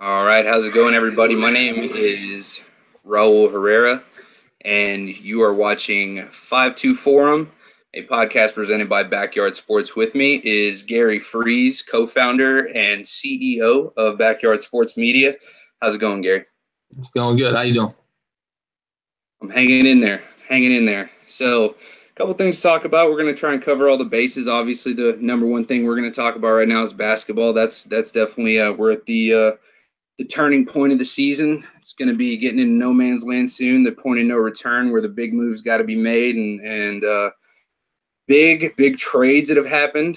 All right, how's it going, everybody? My name is Raul Herrera, and you are watching 5-2 Forum, a podcast presented by Backyard Sports. With me is Gary Freas, co-founder and CEO of Backyard Sports Media. How's it going, Gary? It's going good. How you doing? I'm hanging in there. So, a couple things to talk about. We're going to try and cover all the bases. Obviously, the number one thing we're going to talk about right now is basketball. That's definitely we're at the turning point of the season. It's going to be getting into no man's land soon, the point of no return where the big moves got to be made and big trades that have happened.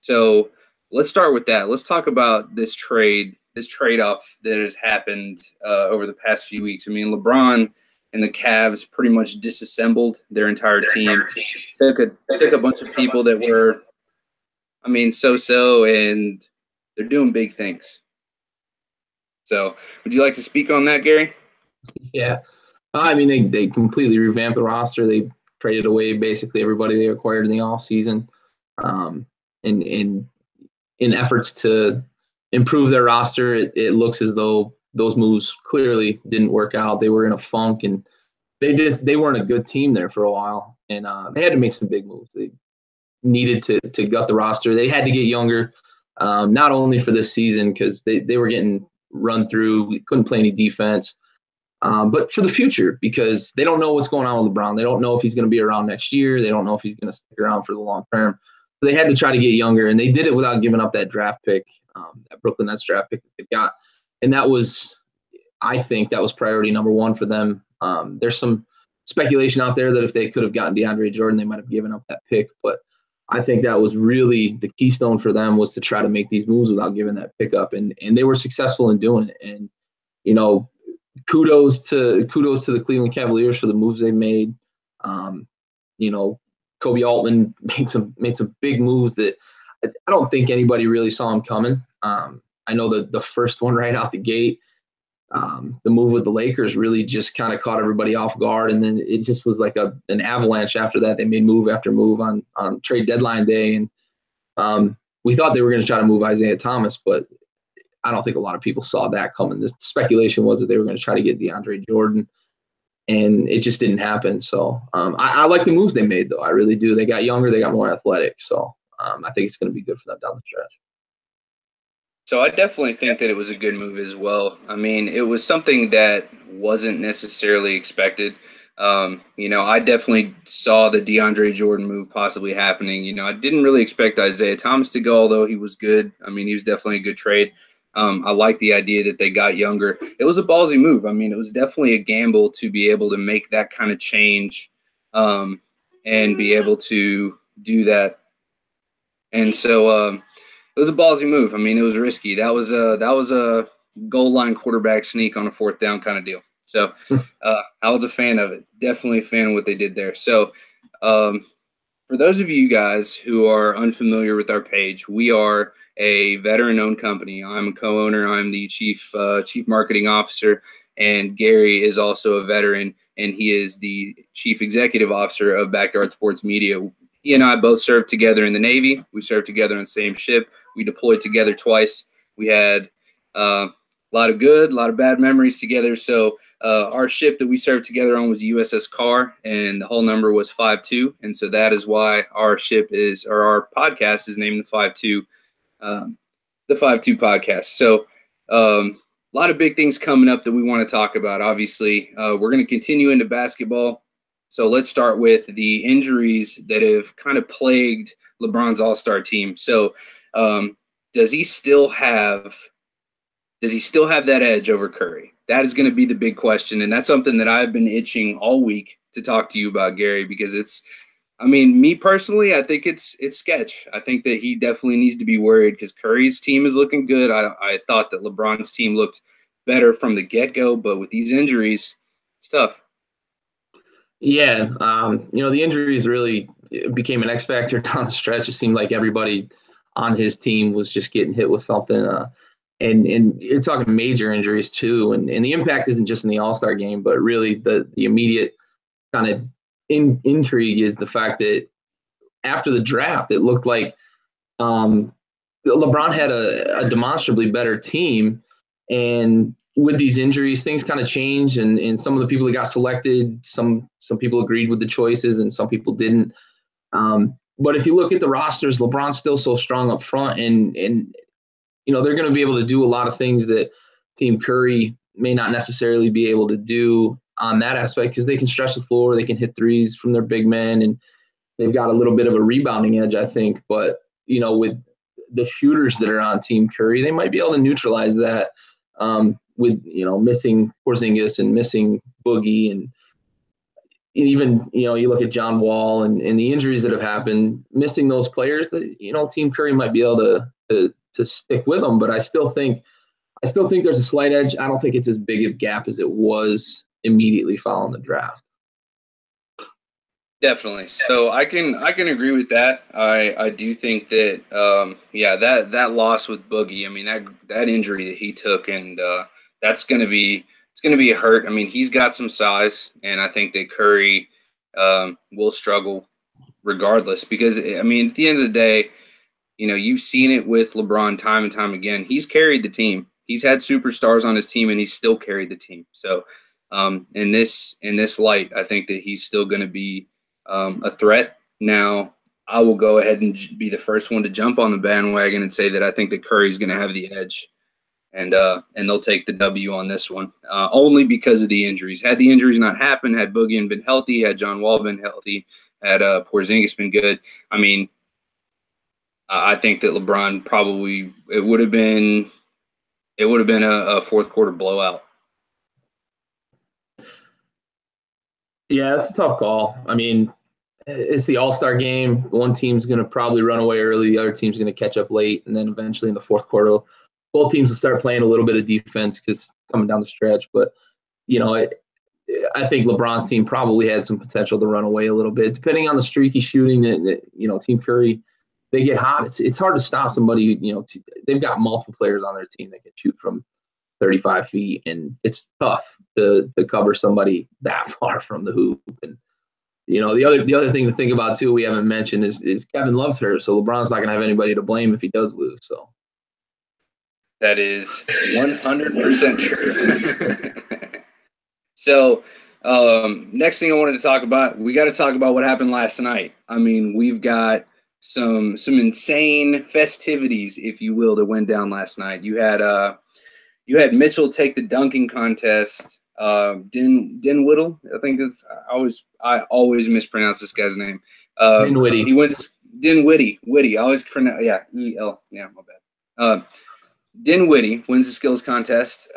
So let's start with that. Let's talk about this trade-off that has happened over the past few weeks. I mean, LeBron and the Cavs pretty much disassembled their entire team. Took a bunch of people that were, so-so, and they're doing big things. So, would you like to speak on that, Gary? Yeah. I mean, they completely revamped the roster. They traded away basically everybody they acquired in the offseason in efforts to improve their roster. It looks as though those moves clearly didn't work out. They were in a funk, and they weren't a good team there for a while. And they had to make some big moves. They needed to gut the roster. They had to get younger, not only for this season because they were getting run through, couldn't play any defense, but for the future because they don't know what's going on with LeBron. They don't know if he's going to be around next year. They don't know if he's going to stick around for the long term. So they had to try to get younger, and they did it without giving up that draft pick, that Brooklyn Nets draft pick that they got. And I think that was priority number one for them. There's some speculation out there that if they could have gotten DeAndre Jordan, they might have given up that pick, but I think that was really the keystone for them was to try to make these moves without giving that pick up. And they were successful in doing it. And, kudos to the Cleveland Cavaliers for the moves they made. Kobe Altman made some big moves that I don't think anybody really saw him coming. I know that the first one right out the gate, the move with the Lakers really just kind of caught everybody off guard. And then it just was like an avalanche after that. They made move after move on trade deadline day. And we thought they were going to try to move Isaiah Thomas, but I don't think a lot of people saw that coming. The speculation was that they were going to try to get DeAndre Jordan, and it just didn't happen. So I like the moves they made, though. I really do. They got younger. They got more athletic. So I think it's going to be good for them down the stretch. So I definitely think that it was a good move as well. I mean, it was something that wasn't necessarily expected. I definitely saw the DeAndre Jordan move possibly happening. I didn't really expect Isaiah Thomas to go, although he was good. I mean, he was definitely a good trade. I like the idea that they got younger. It was a ballsy move. I mean, it was definitely a gamble to be able to make that kind of change and be able to do that. And so it was a ballsy move. I mean, it was risky. That was a goal line quarterback sneak on a fourth down kind of deal. So I was a fan of it. Definitely a fan of what they did there. So for those of you guys who are unfamiliar with our page, we are a veteran-owned company. I'm a co-owner. I'm the chief marketing officer, and Gary is also a veteran, and he is the chief executive officer of Backyard Sports Media. He and I both served together in the Navy. We served together on the same ship. We deployed together twice. We had a lot of good, a lot of bad memories together. So our ship that we served together on was USS Carr, and the whole number was 5-2. And so that is why our podcast is named the 5-2 podcast. So a lot of big things coming up that we want to talk about. Obviously, we're going to continue into basketball. So let's start with the injuries that have kind of plagued LeBron's All-Star team. So does he still have that edge over Curry? That is going to be the big question, and that's something that I've been itching all week to talk to you about, Gary, because me personally, I think it's sketch. I think that he definitely needs to be worried because Curry's team is looking good. I thought that LeBron's team looked better from the get-go, but with these injuries, it's tough. Yeah, the injuries really became an X factor down the stretch. It seemed like everybody on his team was just getting hit with something. And you're talking major injuries too. And the impact isn't just in the All-Star game, but really the immediate kind of intrigue is the fact that after the draft, it looked like the LeBron had a demonstrably better team, and with these injuries, things kind of change. And some of the people that got selected, some people agreed with the choices, and some people didn't. But if you look at the rosters, LeBron's still so strong up front, and they're going to be able to do a lot of things that Team Curry may not necessarily be able to do on that aspect, because they can stretch the floor, they can hit threes from their big men, and they've got a little bit of a rebounding edge, I think. But with the shooters that are on Team Curry, they might be able to neutralize that with missing Porzingis and missing Boogie, and even you look at John Wall and the injuries that have happened, missing those players. Team Curry might be able to stick with them, but I still think there's a slight edge. I don't think it's as big a gap as it was immediately following the draft. Definitely. So I can agree with that. I do think that that loss with Boogie, I mean that injury that he took, and it's gonna be a hurt. I mean, he's got some size, and I think that Curry will struggle regardless, because I mean at the end of the day, you've seen it with LeBron time and time again. He's carried the team. He's had superstars on his team, and he's still carried the team. So in this light, I think that he's still going to be a threat. Now, I will go ahead and be the first one to jump on the bandwagon and say that I think that Curry's going to have the edge, and they'll take the W on this one, only because of the injuries. Had the injuries not happened, had Boogie been healthy, had John Wall been healthy, had Porzingis been good, I mean, I think that LeBron probably it would have been a fourth quarter blowout. Yeah, that's a tough call. I mean, it's the All-Star game. One team's going to probably run away early. The other team's going to catch up late. And then eventually in the fourth quarter, both teams will start playing a little bit of defense because coming down the stretch. But, I think LeBron's team probably had some potential to run away a little bit. Depending on the streaky shooting that Team Curry, they get hot. It's hard to stop somebody. They've got multiple players on their team that can shoot from 35 feet, and it's tough to cover somebody that far from the hoop. And the other thing to think about too, we haven't mentioned, is Kevin Love's hurt, so LeBron's not going to have anybody to blame if he does lose. So that is 100% true. So next thing I wanted to talk about, we got to talk about what happened last night. I mean, we've got some insane festivities, if you will, that went down last night. You had Mitchell take the dunking contest. Dinwiddie, I think is. I always mispronounce this guy's name. Dinwiddie. He wins Dinwiddie. I always pronounce E-L. Yeah, my bad. Dinwiddie wins the skills contest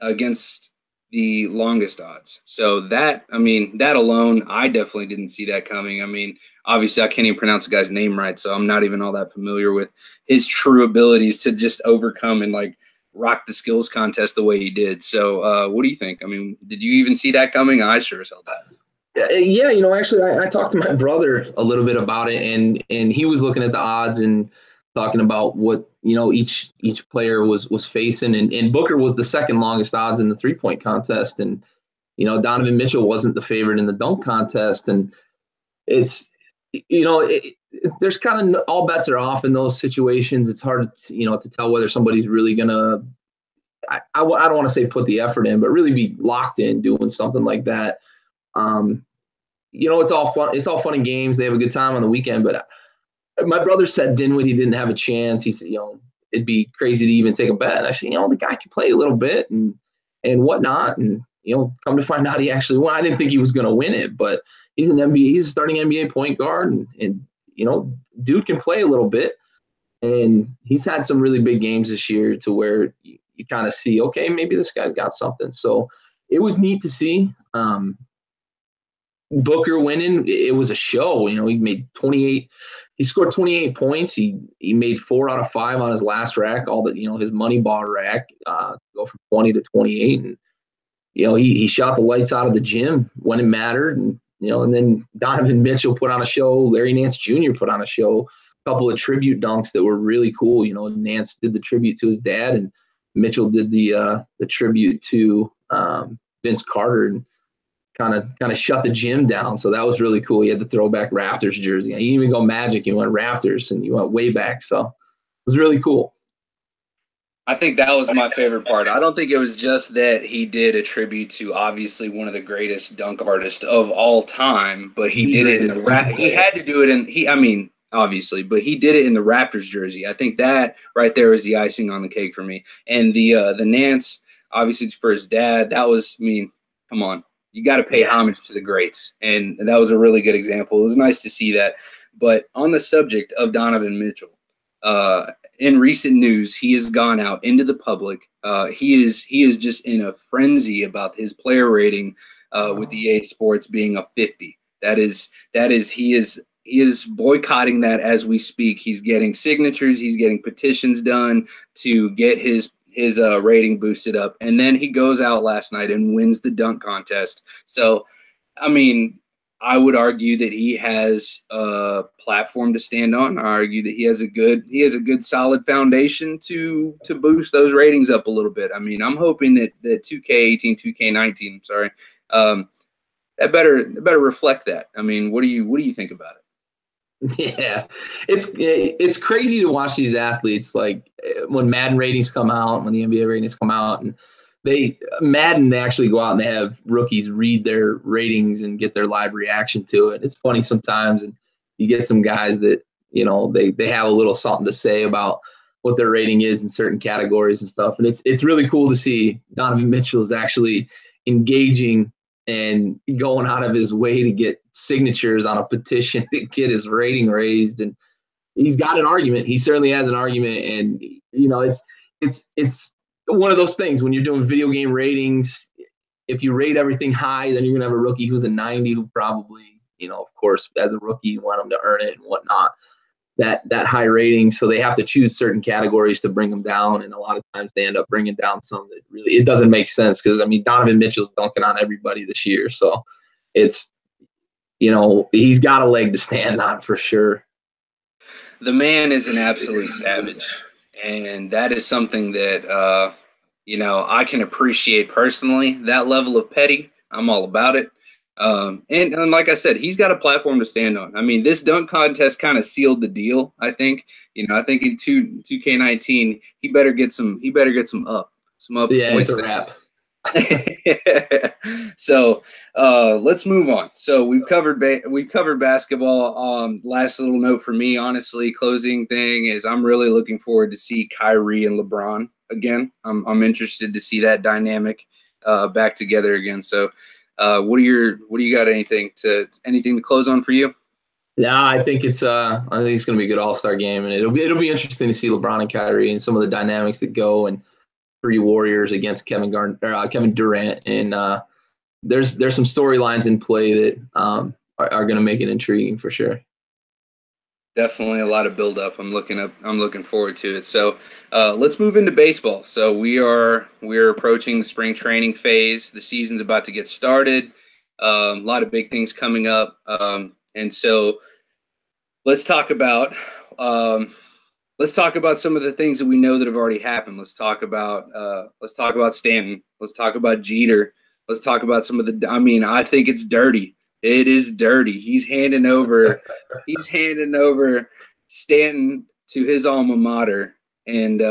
against the longest odds. So that alone, I definitely didn't see that coming. I mean, obviously I can't even pronounce the guy's name right, so I'm not even all that familiar with his true abilities to just overcome and rock the skills contest the way he did. So what do you think? I mean, did you even see that coming? I sure as hell did. Yeah, actually I talked to my brother a little bit about it, and he was looking at the odds and talking about what each player was facing, and Booker was the second longest odds in the 3-point contest, and Donovan Mitchell wasn't the favorite in the dunk contest, and it's there's kind of all bets are off in those situations. It's hard to tell whether somebody's really gonna I don't want to say put the effort in, but really be locked in doing something like that. It's all fun. It's all fun and games. They have a good time on the weekend, but my brother said Dinwiddie didn't have a chance. He said, it'd be crazy to even take a bet. And I said, the guy can play a little bit and whatnot. And, come to find out he actually won. I didn't think he was going to win it, but he's he's a starting NBA point guard, and dude can play a little bit. And he's had some really big games this year to where you kind of see, okay, maybe this guy's got something. So it was neat to see. Booker winning, it was a show. He made 28. He scored 28 points. He made 4 out of 5 on his last rack. All the his money ball rack, go from 20 to 28, and he shot the lights out of the gym when it mattered. And and then Donovan Mitchell put on a show. Larry Nance Jr. put on a show. A couple of tribute dunks that were really cool. Nance did the tribute to his dad, and Mitchell did the tribute to Vince Carter, and kind of shut the gym down. So that was really cool. He had the throwback Raptors jersey. He didn't even go Magic. He went Raptors, and he went way back. So was really cool. I think that was my favorite part. I don't think it was just that he did a tribute to obviously one of the greatest dunk artists of all time, but he The did it in the greatest, you can he say it. had to do it in I mean, obviously, but he did it in the Raptors jersey. I think that right there is the icing on the cake for me. And the Nance, obviously for his dad, that was, I mean, come on. You got to pay Yeah. homage to the greats. And that was a really good example. It was nice to see that. But on the subject of Donovan Mitchell, in recent news, he has gone out into the public. He is just in a frenzy about his player rating with EA Sports being a 50. He is boycotting that as we speak. He's getting signatures. He's getting petitions done to get his rating boosted up. And then he goes out last night and wins the dunk contest. So, I mean, I would argue that he has a platform to stand on. I argue that he has a good solid foundation to boost those ratings up a little bit. I mean, I'm hoping that 2K18, 2K19, sorry, that better reflect that. I mean, what do you think about it? Yeah, it's crazy to watch these athletes, like when Madden ratings come out, when the NBA ratings come out, and they actually go out and they have rookies read their ratings and get their live reaction to it. It's funny sometimes, and you get some guys that they have a little something to say about what their rating is in certain categories and stuff, and it's really cool to see Donovan Mitchell is actually engaging and going out of his way to get signatures on a petition to get his rating raised. And he's got an argument. He certainly has an argument. And, it's one of those things when you're doing video game ratings, if you rate everything high, then you're going to have a rookie who's a 90 who probably, of course, as a rookie, you want him to earn it and whatnot. That high rating, so they have to choose certain categories to bring them down, and a lot of times they end up bringing down some that really it doesn't make sense, because I mean Donovan Mitchell's dunking on everybody this year, so it's he's got a leg to stand on for sure. The man is an absolute savage, and that is something that I can appreciate personally. That level of petty, I'm all about it. And like I said, he's got a platform to stand on. I mean, this dunk contest kind of sealed the deal. I think. I think in 2K19, he better get some. He better get some up Yeah, it's points. a wrap. So let's move on. So we've covered basketball. Last little note for me, honestly, closing thing is I'm really looking forward to see Kyrie and LeBron again. I'm interested to see that dynamic back together again. So what do you got? Anything to close on for you? Yeah, I think it's going to be a good All-Star game, and it'll be interesting to see LeBron and Kyrie and some of the dynamics that go, and three Warriors against Kevin Durant, and there's some storylines in play that are going to make it intriguing for sure. Definitely a lot of build-up. I'm looking forward to it. So let's move into baseball. So we're approaching the spring training phase. The season's about to get started. A lot of big things coming up, and so let's talk about some of the things that we know that have already happened. Let's talk about Stanton. Let's talk about Jeter. Let's talk about some of the. I mean, I think it's dirty. It is dirty. He's handing over Stanton to his alma mater, and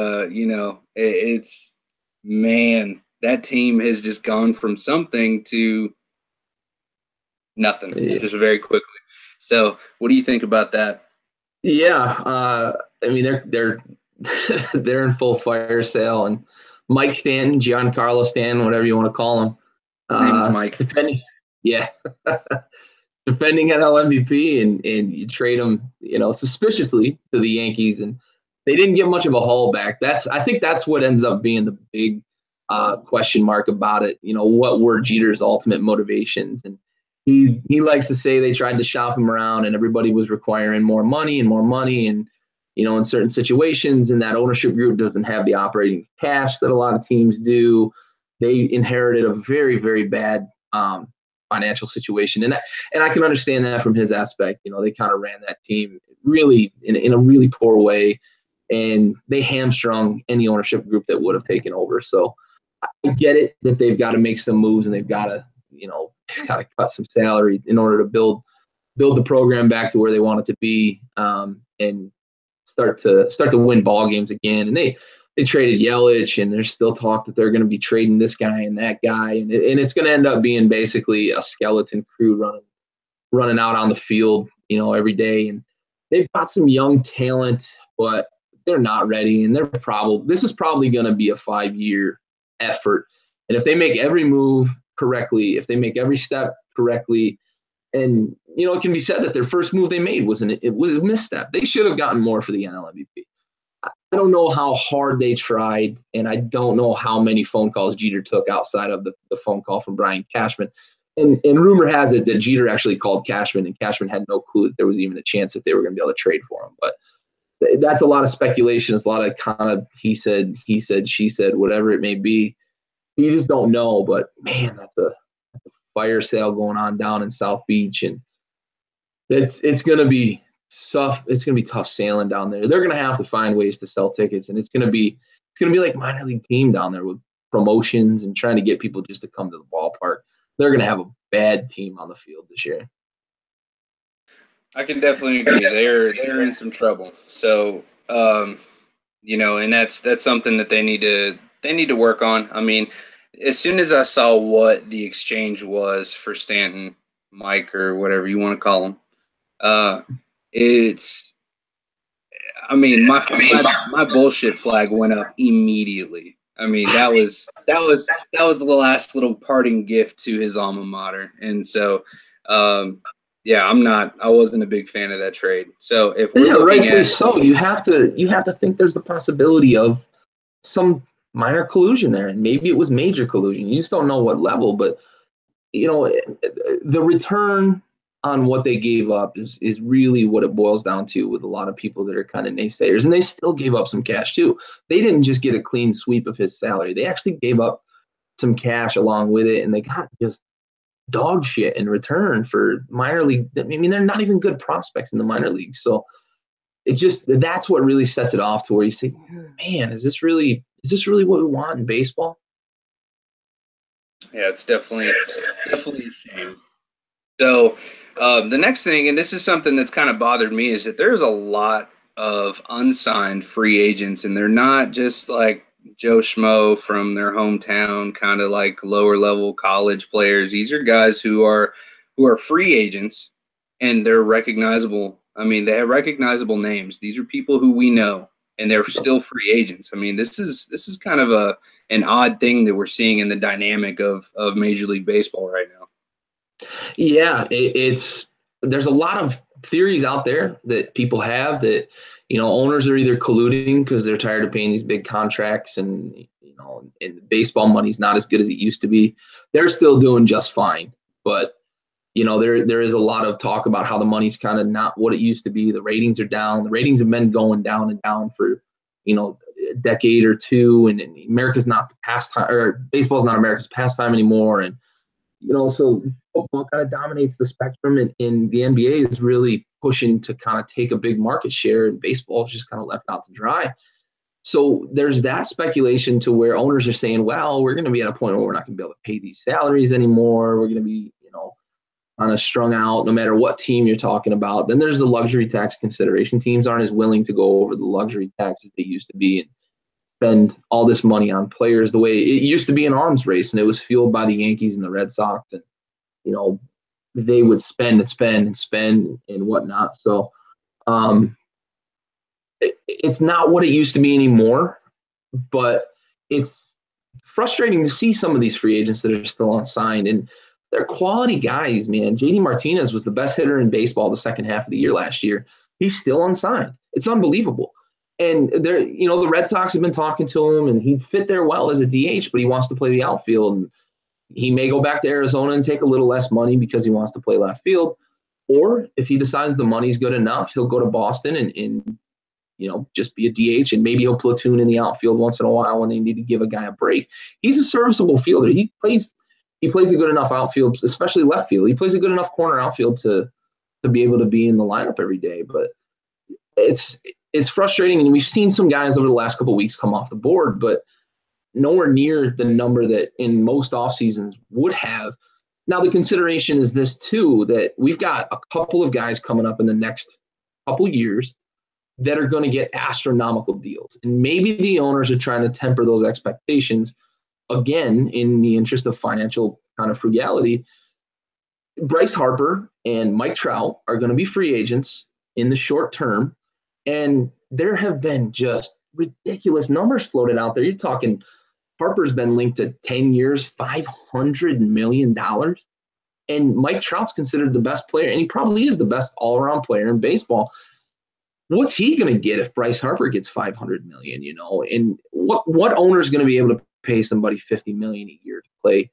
it's, man, that team has just gone from something to nothing, just very quickly. So, what do you think about that? Yeah, I mean they're they're in full fire sale, and Mike Stanton, Giancarlo Stanton, whatever you want to call him. His name is Mike. Defending NL MVP, and you trade him, suspiciously to the Yankees, and they didn't get much of a haul back. I think that's what ends up being the big question mark about it. What were Jeter's ultimate motivations? And he likes to say they tried to shop him around, and everybody was requiring more money and more money, and in certain situations, and that ownership group doesn't have the operating cash that a lot of teams do. They inherited a very, very bad financial situation, and I can understand that from his aspect. They kind of ran that team really in a really poor way, and they hamstrung any ownership group that would have taken over. So I get it that they've got to make some moves, and they've got to cut some salary in order to build the program back to where they want it to be. And start to win ball games again. And they traded Yelich, and there's still talk that they're going to be trading this guy and that guy, and it's going to end up being basically a skeleton crew running out on the field, every day. And they've got some young talent, but they're not ready, and this is probably going to be a 5-year effort. And if they make every move correctly, if they make every step correctly, and it can be said that their first move they made was a misstep. They should have gotten more for the NL MVP. I don't know how hard they tried, and I don't know how many phone calls Jeter took outside of the phone call from Brian Cashman. And rumor has it that Jeter actually called Cashman, and Cashman had no clue that there was even a chance that they were going to be able to trade for him. But that's a lot of speculation. It's a lot of kind of he said, she said, whatever it may be. You just don't know. But, man, that's a fire sale going on down in South Beach, and it's going to be tough. It's going to be tough sailing down there. They're going to have to find ways to sell tickets, and it's going to be like minor league team down there with promotions and trying to get people just to come to the ballpark. They're going to have a bad team on the field this year. I can definitely agree. They're in some trouble. So, and that's something that they need to work on. I mean, as soon as I saw what the exchange was for Stanton, Mike, or whatever you want to call him, my bullshit flag went up immediately. I mean, that was the last little parting gift to his alma mater. And so, I wasn't a big fan of that trade. So if we're looking rightfully so, you have to think there's the possibility of some minor collusion there, and maybe it was major collusion. You just don't know what level, but the return on what they gave up is really what it boils down to with a lot of people that are kind of naysayers, and they still gave up some cash too. They didn't just get a clean sweep of his salary. They actually gave up some cash along with it, and they got just dog shit in return for minor league. I mean, they're not even good prospects in the minor league. So that's what really sets it off to where you say, man, is this really what we want in baseball? Yeah, it's definitely a shame. So the next thing, and this is something that's kind of bothered me, is that there's a lot of unsigned free agents, and they're not just like Joe Schmo from their hometown, kind of like lower level college players. These are guys who are free agents, and they're recognizable. I mean, they have recognizable names. These are people who we know, and they're still free agents. I mean, this is kind of an odd thing that we're seeing in the dynamic of Major League Baseball right now. Yeah, there's a lot of theories out there that people have that, owners are either colluding because they're tired of paying these big contracts, and and baseball money's not as good as it used to be. They're still doing just fine, but there is a lot of talk about how the money's kind of not what it used to be. The ratings are down. The ratings have been going down and down for a decade or two, and America's not the pastime, or baseball's not America's pastime anymore, and so football kind of dominates the spectrum, and the NBA is really pushing to kind of take a big market share, and baseball is just kind of left out to dry. So there's that speculation to where owners are saying, well, we're going to be at a point where we're not going to be able to pay these salaries anymore. We're going to be, kind of strung out no matter what team you're talking about. Then there's the luxury tax consideration. Teams aren't as willing to go over the luxury tax as they used to be and spend all this money on players the way it used to be an arms race, and it was fueled by the Yankees and the Red Sox, and they would spend and spend and spend and whatnot. So it's not what it used to be anymore, but it's frustrating to see some of these free agents that are still unsigned, and they're quality guys, man. JD Martinez was the best hitter in baseball the second half of the year last year. He's still unsigned. It's unbelievable. And the Red Sox have been talking to him, and he'd fit there well as a DH, but he wants to play the outfield. And he may go back to Arizona and take a little less money because he wants to play left field. Or if he decides the money's good enough, he'll go to Boston and just be a DH, and maybe he'll platoon in the outfield once in a while when they need to give a guy a break. He's a serviceable fielder. He plays a good enough outfield, especially left field. He plays a good enough corner outfield to be able to be in the lineup every day. But it's frustrating, and we've seen some guys over the last couple of weeks come off the board, but nowhere near the number that in most off seasons would have. Now, the consideration is this too, that we've got a couple of guys coming up in the next couple years that are going to get astronomical deals. And maybe the owners are trying to temper those expectations, again, in the interest of financial kind of frugality. Bryce Harper and Mike Trout are going to be free agents in the short term. And there have been just ridiculous numbers floated out there. You're talking Harper's been linked to 10 years, $500 million. And Mike Trout's considered the best player, and he probably is the best all-around player in baseball. What's he going to get if Bryce Harper gets $500 million, you know? And what owner is going to be able to pay somebody $50 million a year to play?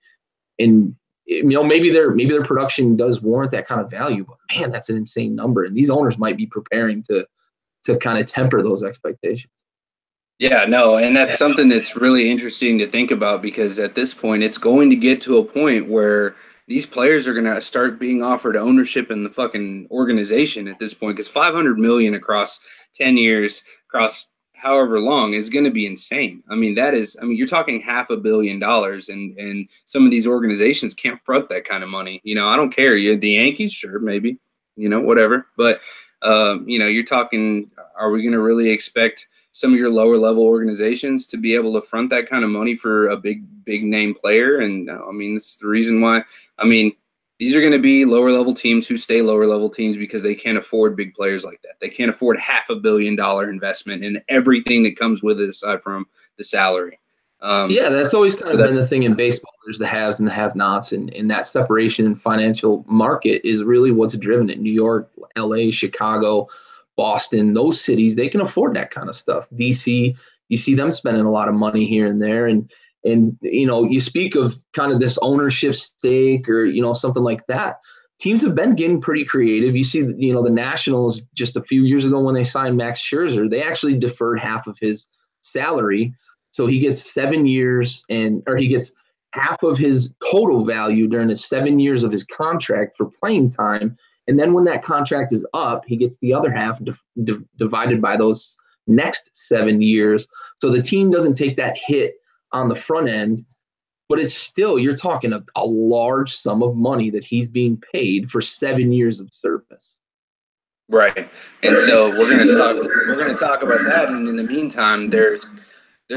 And, you know, maybe their production does warrant that kind of value, but man, that's an insane number. And these owners might be preparing to kind of temper those expectations. Yeah, no, and that's something that's really interesting to think about, because at this point, it's going to get to a point where these players are going to start being offered ownership in the fucking organization at this point, because 500 million across 10 years, across however long, is going to be insane. I mean, you're talking $500 million, and some of these organizations can't front that kind of money. You know, I don't care. The Yankees, sure, maybe, you know, whatever. But, you know, you're talking, are we going to really expect some of your lower level organizations to be able to front that kind of money for a big name player? And I mean, this is the reason why. I mean, these are going to be lower level teams who stay lower level teams because they can't afford big players like that. They can't afford $500 million investment and everything that comes with it aside from the salary. Yeah, that's always kind of been the thing in baseball. There's the haves and the have-nots, and that separation in financial market is really what's driven it. New York, LA, Chicago, Boston, those cities, they can afford that kind of stuff. DC, you see them spending a lot of money here and there. And you know, you speak of kind of this ownership stake or, you know, something like that. Teams have been getting pretty creative. You see, you know, the Nationals just a few years ago when they signed Max Scherzer, they actually deferred half of his salary. So he gets 7 years or he gets half of his total value during the 7 years of his contract for playing time. And then when that contract is up, he gets the other half divided by those next 7 years. So the team doesn't take that hit on the front end, but it's still, you're talking a large sum of money that he's being paid for 7 years of service. Right. And so we're going to talk about that. And in the meantime, there's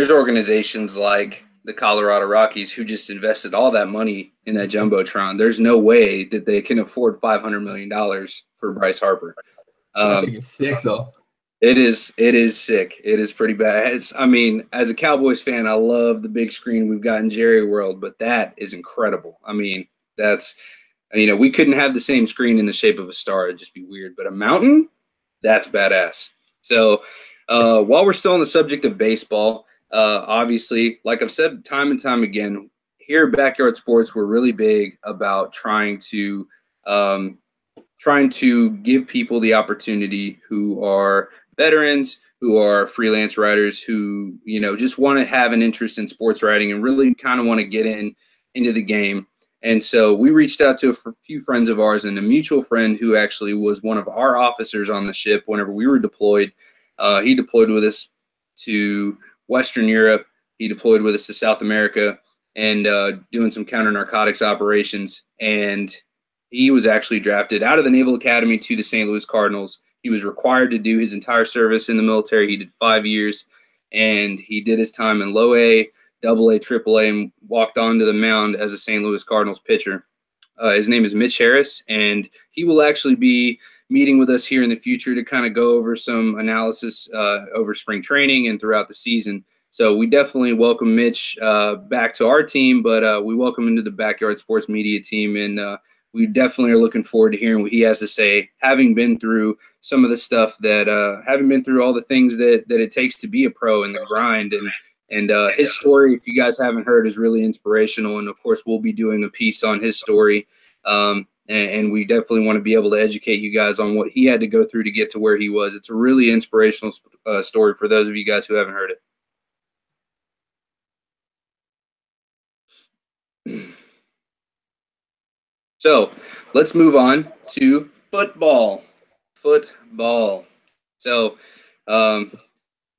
organizations like the Colorado Rockies who just invested all that money in that Jumbotron. There's no way that they can afford $500 million for Bryce Harper. I think it's sick, though. It is sick. It is pretty bad. I mean, as a Cowboys fan, I love the big screen we've got in Jerry World, but that is incredible. I mean, you know, we couldn't have the same screen in the shape of a star. It'd just be weird. But a mountain, that's badass. So while we're still on the subject of baseball, obviously, like I've said time and time again, here at Backyard Sports, we're really big about trying to give people the opportunity who are veterans, who are freelance writers, who, you know, just want to have an interest in sports writing and really kind of want to get into the game. And so we reached out to a few friends of ours, and a mutual friend who actually was one of our officers on the ship whenever we were deployed. He deployed with us to Western Europe. He deployed with us to South America and doing some counter-narcotics operations. And he was actually drafted out of the Naval Academy to the St. Louis Cardinals. He was required to do his entire service in the military. He did 5 years, and he did his time in low A, double A, triple A, and walked onto the mound as a St. Louis Cardinals pitcher. His name is Mitch Harris, and he will actually be meeting with us here in the future to kind of go over some analysis over spring training and throughout the season. So we definitely welcome Mitch back to our team, but we welcome him to the Backyard Sports Media team, and we definitely are looking forward to hearing what he has to say, having been through some of the stuff having been through all the things that it takes to be a pro and the grind. And his story, if you guys haven't heard, is really inspirational. And, of course, we'll be doing a piece on his story. And we definitely want to be able to educate you guys on what he had to go through to get to where he was. It's a really inspirational story for those of you guys who haven't heard it. So let's move on to football. So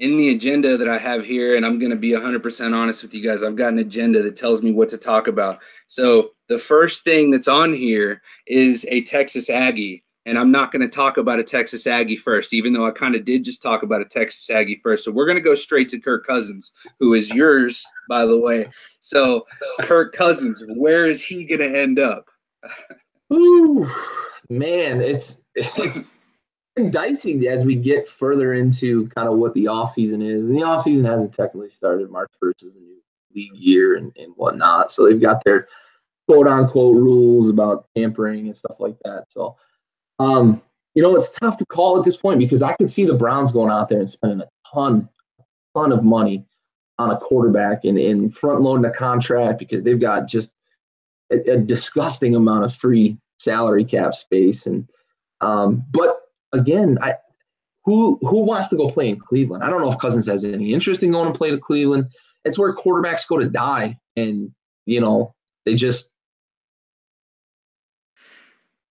in the agenda that I have here, and I'm going to be 100% honest with you guys, I've got an agenda that tells me what to talk about. So the first thing that's on here is a Texas Aggie and I'm not going to talk about a Texas Aggie first, even though I kind of did just talk about a Texas Aggie first. So we're going to go straight to Kirk Cousins, who is yours, by the way. So Kirk Cousins, where is he going to end up? Ooh, man, it's dicey as we get further into kind of what the offseason is. And the offseason hasn't technically started. March 1st is the new league year and whatnot. So they've got their quote unquote rules about tampering and stuff like that. So, it's tough to call at this point because I can see the Browns going out there and spending a ton of money on a quarterback and front loading a contract because they've got just a disgusting amount of free salary cap space. And, but again, who wants to go play in Cleveland? I don't know if Cousins has any interest in going to play to Cleveland. It's where quarterbacks go to die. And, they just.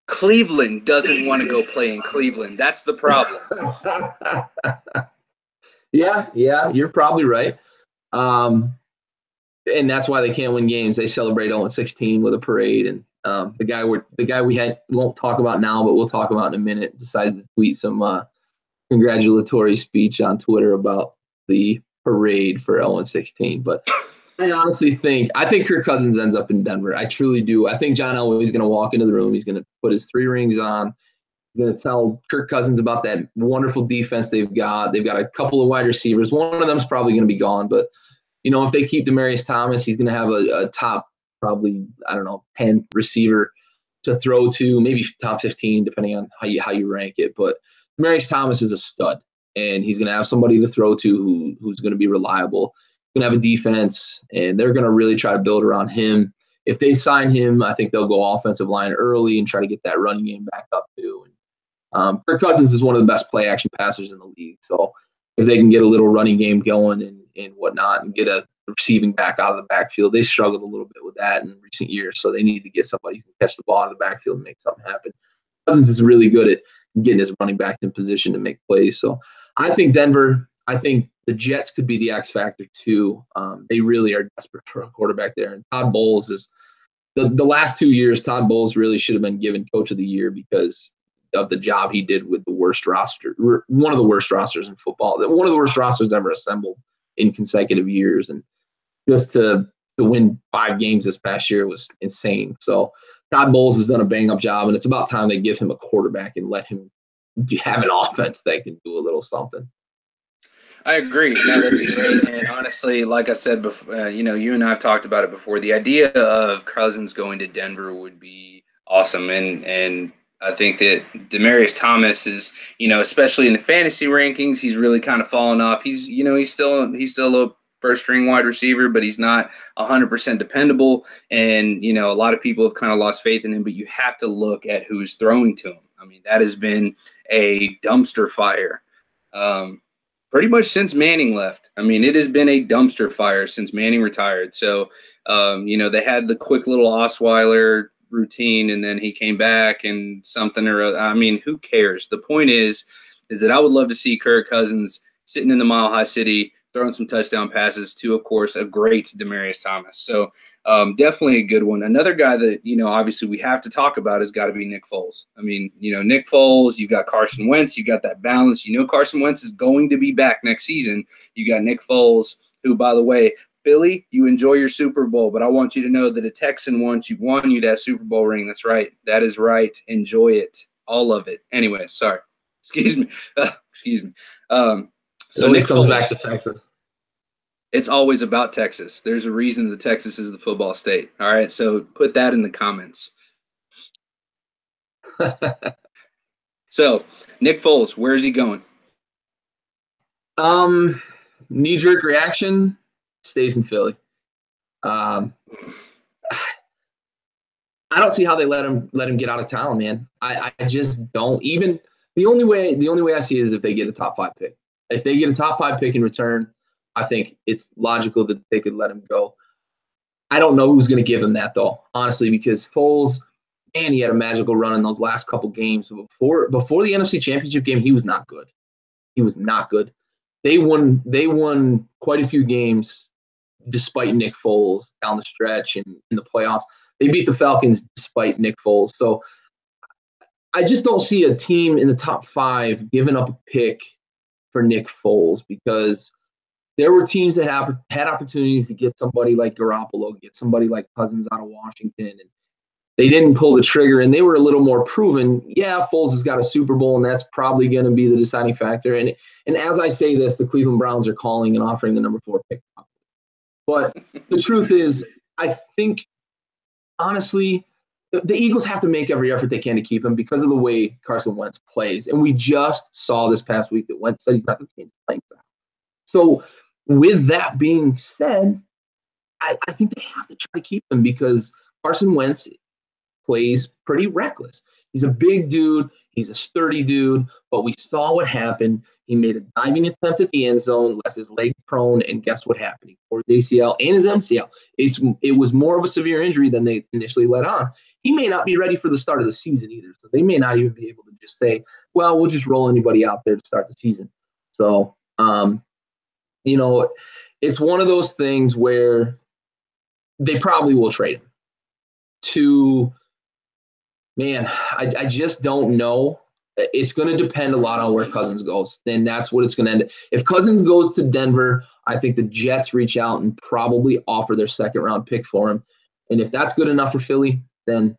Cleveland doesn't want to go play in Cleveland. That's the problem. Yeah, you're probably right. And that's why they can't win games. They celebrate 0-16 with a parade. And the guy we won't talk about now, but we'll talk about in a minute, decides to tweet some congratulatory speech on Twitter about the parade for 0-16. But I honestly think Kirk Cousins ends up in Denver. I truly do. I think John Elway is going to walk into the room. He's going to put his 3 rings on. He's going to tell Kirk Cousins about that wonderful defense they've got. They've got a couple of wide receivers. One of them is probably going to be gone, but if they keep Demaryius Thomas, he's going to have a top, probably, 10 receiver to throw to, maybe top 15, depending on how you rank it. But Demaryius Thomas is a stud, and he's going to have somebody to throw to who's going to be reliable. He's going to have a defense, and they're going to really try to build around him. If they sign him, I think they'll go offensive line early and try to get that running game back up too. And Kirk Cousins is one of the best play action passers in the league. So if they can get a little running game going and whatnot and get a receiving back out of the backfield, they struggled a little bit with that in recent years. So they need to get somebody who can catch the ball out of the backfield and make something happen. Cousins is really good at getting his running backs in position to make plays. So I think Denver, I think the Jets could be the X factor too. They really are desperate for a quarterback there. And Todd Bowles is the last 2 years, Todd Bowles really should have been given Coach of the Year because of the job he did with the worst roster, one of the worst rosters in football, one of the worst rosters ever assembled in consecutive years. And just to win 5 games this past year was insane. So Todd Bowles has done a bang-up job, and it's about time they give him a quarterback and let him have an offense that can do a little something. I agree. No, that'd be great. And honestly, like I said before, you and I have talked about it before. The idea of Cousins going to Denver would be awesome. And I think that Demaryius Thomas is, especially in the fantasy rankings, he's really kind of fallen off. He's still a first string wide receiver, but he's not 100% dependable. And, a lot of people have kind of lost faith in him, but you have to look at who's throwing to him. I mean, that has been a dumpster fire. Pretty much since Manning left. I mean, it has been a dumpster fire since Manning retired. So, they had the quick little Osweiler routine, and then he came back and something or other. I mean, who cares? The point is that I would love to see Kirk Cousins sitting in the Mile High City, throwing some touchdown passes to, of course, a great Demaryius Thomas. So definitely a good one. Another guy that, obviously we have to talk about has got to be Nick Foles. I mean, Nick Foles, you got Carson Wentz, you got that balance. Carson Wentz is going to be back next season. You got Nick Foles, who, by the way, Philly, you enjoy your Super Bowl, but I want you to know that a Texan won you that Super Bowl ring. That's right. That is right. Enjoy it. All of it. Anyway, sorry. Excuse me. So Nick comes back to Texas. It's always about Texas. There's a reason that Texas is the football state. All right. So put that in the comments. So Nick Foles, where is he going? Knee-jerk reaction, stays in Philly. I don't see how they let him get out of town, man. I just don't. Even the only way I see it is if they get a top 5 pick. If they get a top 5 pick in return, I think it's logical that they could let him go. I don't know who's going to give him that, though, honestly, because Foles, man, he had a magical run in those last couple games. Before the NFC Championship game, he was not good. He was not good. They won quite a few games despite Nick Foles down the stretch and in the playoffs. They beat the Falcons despite Nick Foles. So I just don't see a team in the top 5 giving up a pick for Nick Foles, because there were teams that had opportunities to get somebody like Garoppolo, get somebody like Cousins out of Washington, and they didn't pull the trigger, and they were a little more proven. Yeah, Foles has got a Super Bowl, and that's probably going to be the deciding factor. And as I say this, the Cleveland Browns are calling and offering the number 4 pick. But the truth is, I think, honestly, the Eagles have to make every effort they can to keep him because of the way Carson Wentz plays. And we just saw this past week that Wentz said he's not going to change his playing style. So with that being said, I think they have to try to keep him because Carson Wentz plays pretty reckless. He's a big dude. He's a sturdy dude. But we saw what happened. He made a diving attempt at the end zone, left his legs prone, and guess what happened? He tore his ACL and his MCL. It was more of a severe injury than they initially let on. He may not be ready for the start of the season either, so they may not even be able to just say, well, we'll just roll anybody out there to start the season. So, it's one of those things where they probably will trade him. I just don't know. It's going to depend a lot on where Cousins goes, and that's what it's going to end. If Cousins goes to Denver, I think the Jets reach out and probably offer their second-round pick for him. And if that's good enough for Philly, then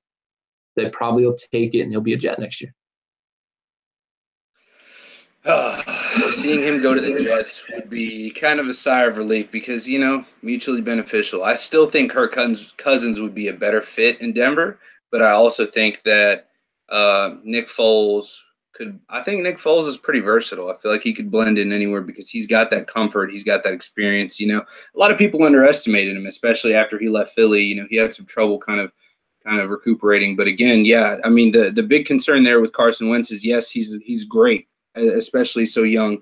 they probably will take it, and he'll be a Jet next year. Seeing him go to the Jets would be kind of a sigh of relief because, mutually beneficial. I still think Kirk Cousins would be a better fit in Denver, but I also think that Nick Foles Nick Foles is pretty versatile. I feel like he could blend in anywhere because he's got that comfort. He's got that experience. A lot of people underestimated him, especially after he left Philly. He had some trouble kind of recuperating. But again, yeah, I mean, the big concern there with Carson Wentz is, yes, he's great, especially so young.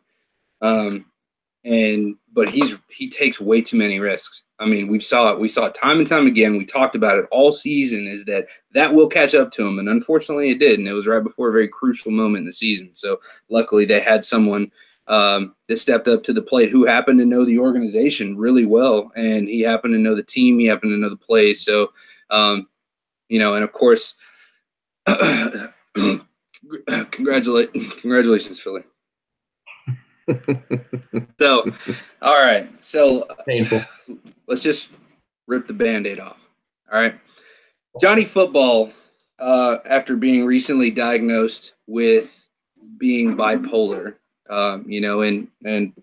But he takes way too many risks. I mean, we saw it time and time again. We talked about it all season, is that will catch up to him. And unfortunately it did. And it was right before a very crucial moment in the season. So luckily they had someone that stepped up to the plate who happened to know the organization really well. And he happened to know the team. He happened to know the plays. So, and of course, congratulations, Philly. So, all right. So painful. Let's just rip the Band-Aid off. All right. Johnny Football, after being recently diagnosed with being bipolar, and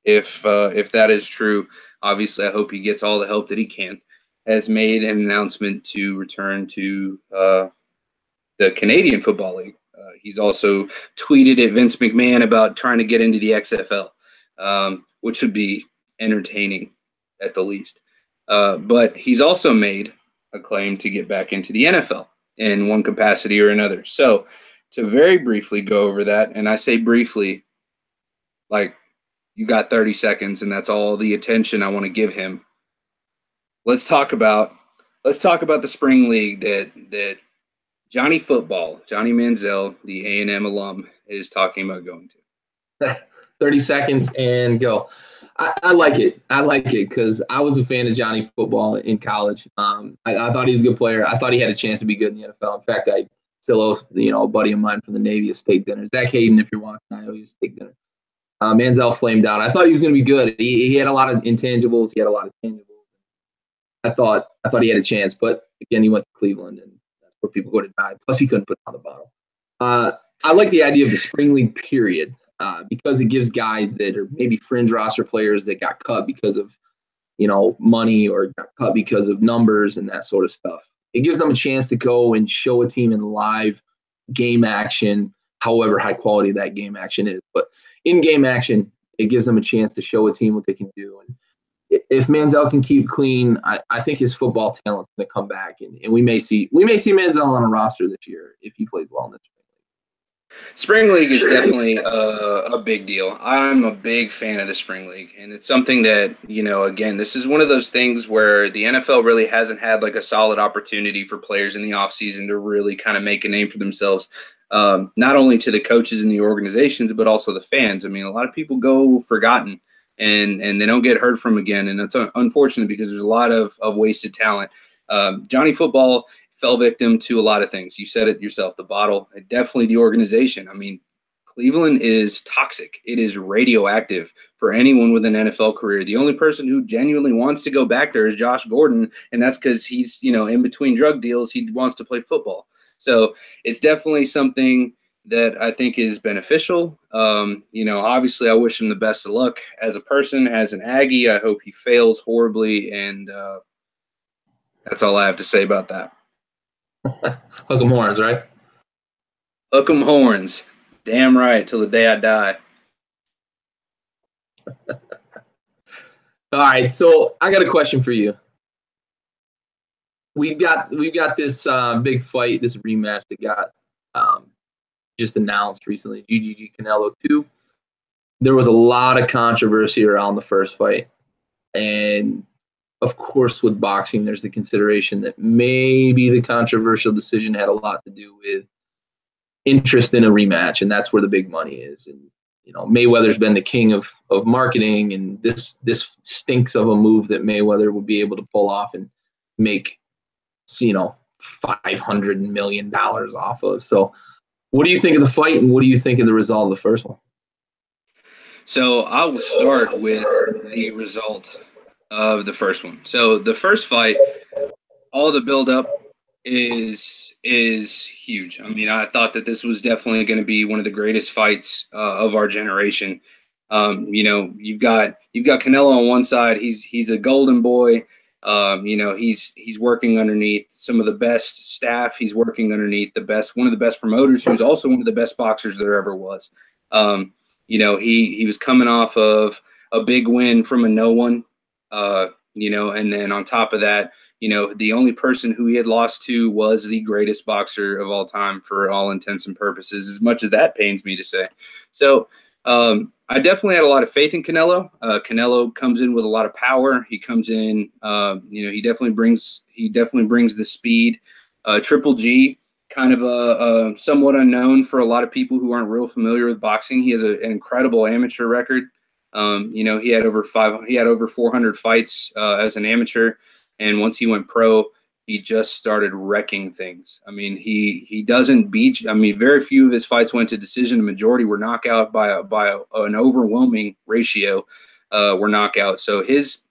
if that is true, obviously I hope he gets all the help that he can, has made an announcement to return to the Canadian Football League. He's also tweeted at Vince McMahon about trying to get into the XFL, which would be entertaining at the least. But he's also made a claim to get back into the NFL in one capacity or another. So to very briefly go over that, and I say briefly, like you got 30 seconds and that's all the attention I want to give him. Let's talk about the spring league that Johnny Manziel, the A&M alum, is talking about going to. 30 seconds and go. I like it. I like it because I was a fan of Johnny Football in college. I thought he was a good player. I thought he had a chance to be good in the NFL. In fact, I still owe a buddy of mine from the Navy a steak dinner. Zach Hayden, if you're watching, I owe you a steak dinner. Manziel flamed out. I thought he was going to be good. He had a lot of intangibles. He had a lot of tangibles. I thought he had a chance, but again, he went to Cleveland, and that's where people go to die. Plus, he couldn't put on the bottle. I like the idea of the spring league period because it gives guys that are maybe fringe roster players that got cut because of money or got cut because of numbers and that sort of stuff. It gives them a chance to go and show a team in live game action, however high quality that game action is. But in game action, it gives them a chance to show a team what they can do. And if Manziel can keep clean, I think his football talent's going to come back, and we may see Manziel on a roster this year if he plays well in this spring league. Spring league is definitely a big deal. I'm a big fan of the spring league, and it's something that again, this is one of those things where the NFL really hasn't had like a solid opportunity for players in the offseason to really kind of make a name for themselves. Not only to the coaches and the organizations, but also the fans. I mean, a lot of people go forgotten. And they don't get heard from again. And it's unfortunate because there's a lot of wasted talent. Johnny Football fell victim to a lot of things. You said it yourself, the bottle, and definitely the organization. I mean, Cleveland is toxic. It is radioactive for anyone with an NFL career. The only person who genuinely wants to go back there is Josh Gordon, and that's because he's, in between drug deals, he wants to play football. So it's definitely something that I think is beneficial. Obviously I wish him the best of luck as a person, as an Aggie. I hope he fails horribly, and that's all I have to say about that. Hook 'em horns, right? Hook 'em horns. Damn right, till the day I die. All right, so I got a question for you. We've got this big fight, this rematch that got just announced recently, GGG Canelo 2. There was a lot of controversy around the first fight. And of course, with boxing, there's the consideration that maybe the controversial decision had a lot to do with interest in a rematch, and that's where the big money is. And Mayweather's been the king of marketing, and this stinks of a move that Mayweather would be able to pull off and make $500 million off of. So what do you think of the fight, and what do you think of the result of the first one? So I will start with the result of the first one. So the first fight, all the buildup is huge. I mean, I thought that this was definitely going to be one of the greatest fights of our generation. You've got Canelo on one side. He's a golden boy. He's working underneath some of the best staff. He's working underneath one of the best promoters, who's also one of the best boxers there ever was. He was coming off of a big win from a no one, and then on top of that, the only person who he had lost to was the greatest boxer of all time for all intents and purposes, as much as that pains me to say. So I definitely had a lot of faith in Canelo. Canelo comes in with a lot of power. He comes in, he definitely brings the speed. Triple G, kind of somewhat unknown for a lot of people who aren't real familiar with boxing. He has an incredible amateur record. He had over 400 fights as an amateur, and once he went pro, he just started wrecking things. I mean, he doesn't beat. I mean, very few of his fights went to decision. The majority were knockout by an overwhelming ratio. Were knockout. So his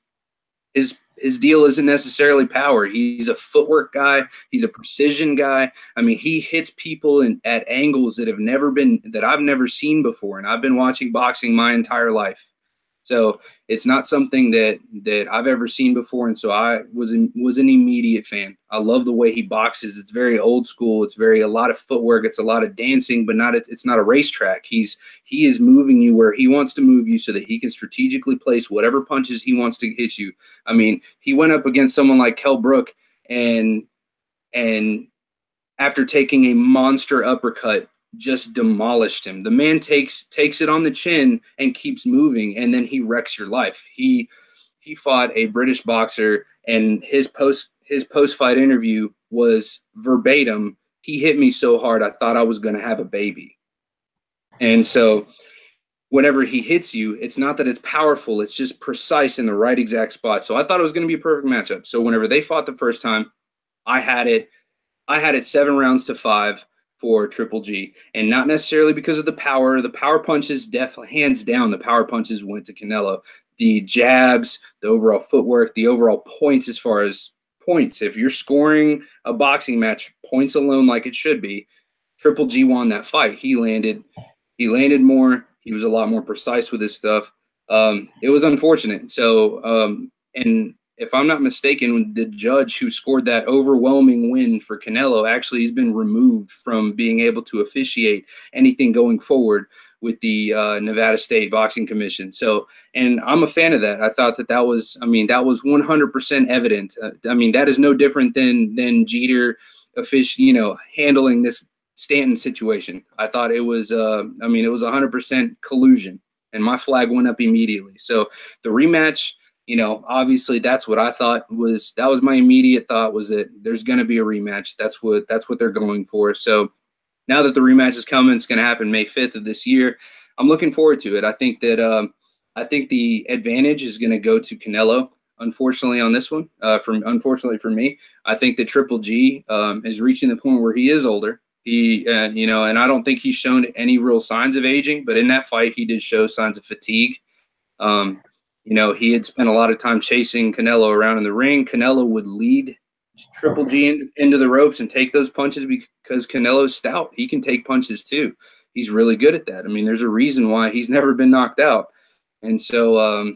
deal isn't necessarily power. He's a footwork guy. He's a precision guy. I mean, he hits people at angles that I've never seen before. And I've been watching boxing my entire life. So it's not something that I've ever seen before. And so I was an immediate fan. I love the way he boxes. It's very old school. It's a lot of footwork. It's a lot of dancing, but it's not a racetrack. He is moving you where he wants to move you so that he can strategically place whatever punches he wants to hit you. I mean, he went up against someone like Kell Brook, and after taking a monster uppercut, just demolished him. The man takes it on the chin and keeps moving, and then he wrecks your life. He fought a British boxer, and his post-fight interview was verbatim, "He hit me so hard I thought I was going to have a baby." And so whenever he hits you, it's not that it's powerful, it's just precise in the right exact spot. So I thought it was going to be a perfect matchup. So whenever they fought the first time, I had it 7 rounds to 5 for Triple G, and not necessarily because of the power. The power punches, definitely, hands down, the power punches went to Canelo. The jabs, the overall footwork, the overall points, as far as points. If you're scoring a boxing match, points alone like it should be, Triple G won that fight. He landed more. He was a lot more precise with his stuff. It was unfortunate. So, and if I'm not mistaken, the judge who scored that overwhelming win for Canelo actually has been removed from being able to officiate anything going forward with the Nevada State Boxing Commission. So, and I'm a fan of that. I thought that was 100% evident. That is no different than Jeter handling this Stanton situation. I thought it was, it was 100% collusion, and my flag went up immediately. So the rematch, obviously that's what I thought that was my immediate thought, was that there's going to be a rematch. That's what they're going for. So now that the rematch is coming, it's going to happen May 5th of this year. I'm looking forward to it. I think that, I think the advantage is going to go to Canelo. unfortunately, on this one. Unfortunately for me, I think that Triple G is reaching the point where he is older. He, and I don't think he's shown any real signs of aging, but in that fight, he did show signs of fatigue. He had spent a lot of time chasing Canelo around in the ring. Canelo would lead Triple G into the ropes and take those punches because Canelo's stout. He can take punches too. He's really good at that. I mean, there's a reason why he's never been knocked out. And so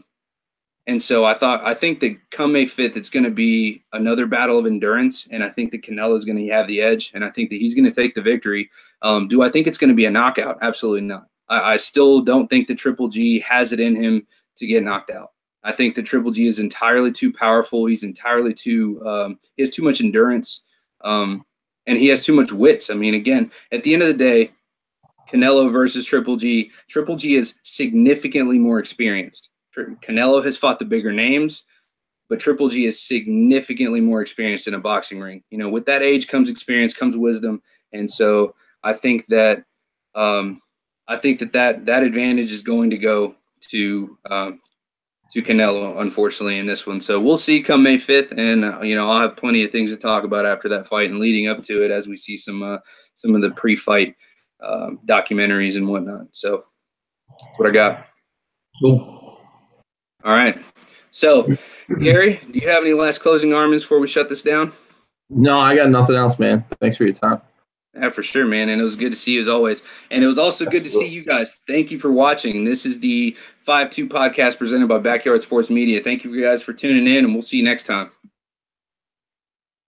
I think that come May 5th, it's going to be another battle of endurance. And I think that Canelo is going to have the edge. And I think that he's going to take the victory. Do I think it's going to be a knockout? Absolutely not. I still don't think that Triple G has it in him to get knocked out. I think that Triple G is entirely too powerful. He's entirely too he has too much endurance, and he has too much wits. I mean, again, at the end of the day, Canelo versus Triple G. Triple G is significantly more experienced. Canelo has fought the bigger names, but Triple G is significantly more experienced in a boxing ring. With that age comes experience, comes wisdom, and so I think that that advantage is going to go to Canelo, unfortunately, in this one. So we'll see come May 5th, and I'll have plenty of things to talk about after that fight and leading up to it as we see some of the pre-fight documentaries and whatnot. So that's what I got. Cool. All right. So, Gary, do you have any last closing arguments before we shut this down? No, I got nothing else, man. Thanks for your time. Yeah, for sure, man. And it was good to see you as always. And it was also good to see you guys. Thank you for watching. This is the 5-2 podcast presented by Backyard Sports Media. Thank you guys for tuning in, and we'll see you next time.